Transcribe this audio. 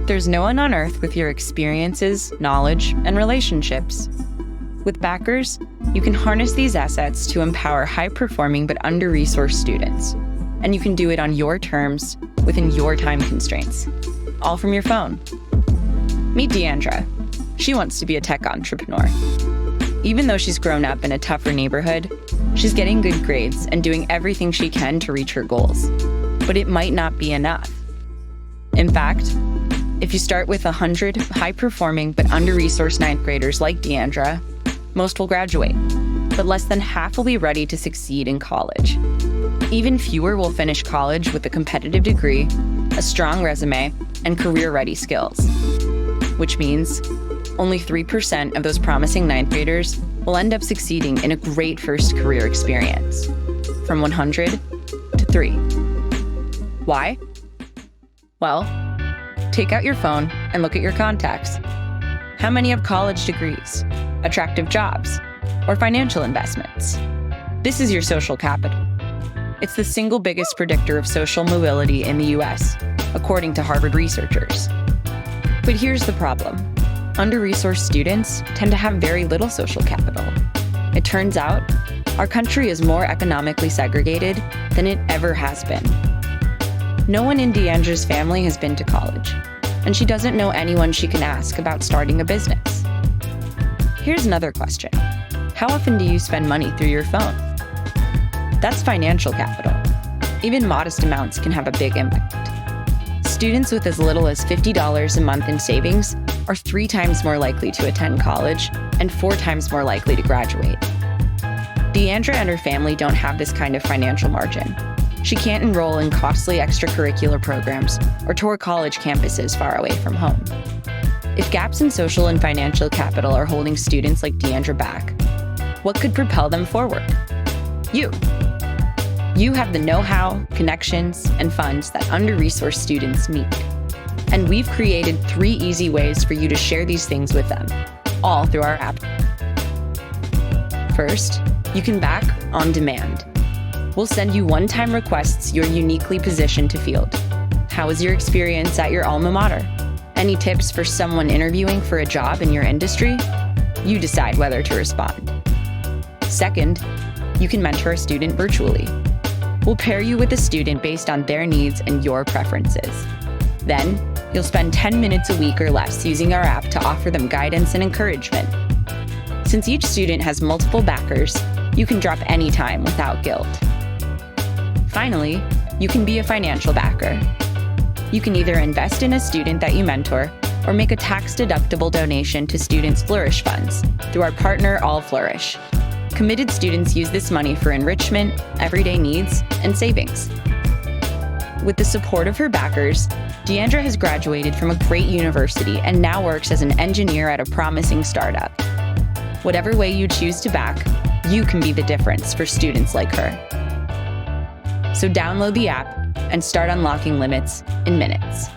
There's no one on earth with your experiences, knowledge, and relationships. With Backrs, you can harness these assets to empower high-performing but under-resourced students. And you can do it on your terms, within your time constraints, all from your phone. Meet Deandra. She wants to be a tech entrepreneur. Even though she's grown up in a tougher neighborhood, she's getting good grades and doing everything she can to reach her goals. But it might not be enough. In fact, if you start with 100 high-performing but under-resourced ninth graders like Deandra, most will graduate, but less than half will be ready to succeed in college. Even fewer will finish college with a competitive degree, a strong resume, and career-ready skills. Which means only 3% of those promising ninth graders will end up succeeding in a great first career experience, from 100 to 3. Why? Well, take out your phone and look at your contacts. How many have college degrees, attractive jobs, or financial investments? This is your social capital. It's the single biggest predictor of social mobility in the US, according to Harvard researchers. But here's the problem. Under-resourced students tend to have very little social capital. It turns out, our country is more economically segregated than it ever has been. No one in Deandra's family has been to college, and she doesn't know anyone she can ask about starting a business. Here's another question. How often do you spend money through your phone? That's financial capital. Even modest amounts can have a big impact. Students with as little as $50 a month in savings are 3 times more likely to attend college and 4 times more likely to graduate. Deandra and her family don't have this kind of financial margin. She can't enroll in costly extracurricular programs or tour college campuses far away from home. If gaps in social and financial capital are holding students like Deandra back, what could propel them forward? You. You have the know-how, connections, and funds that under-resourced students need. And we've created 3 easy ways for you to share these things with them, all through our app. First, you can back on demand. We'll send you one-time requests you're uniquely positioned to field. How was your experience at your alma mater? Any tips for someone interviewing for a job in your industry? You decide whether to respond. Second, you can mentor a student virtually. We'll pair you with a student based on their needs and your preferences. Then, you'll spend 10 minutes a week or less using our app to offer them guidance and encouragement. Since each student has multiple backers, you can drop anytime without guilt. Finally, you can be a financial backer. You can either invest in a student that you mentor or make a tax-deductible donation to Students' Flourish funds through our partner All Flourish. Committed students use this money for enrichment, everyday needs, and savings. With the support of her backers, Deandra has graduated from a great university and now works as an engineer at a promising startup. Whatever way you choose to back, you can be the difference for students like her. So download the app and start unlocking limits in minutes.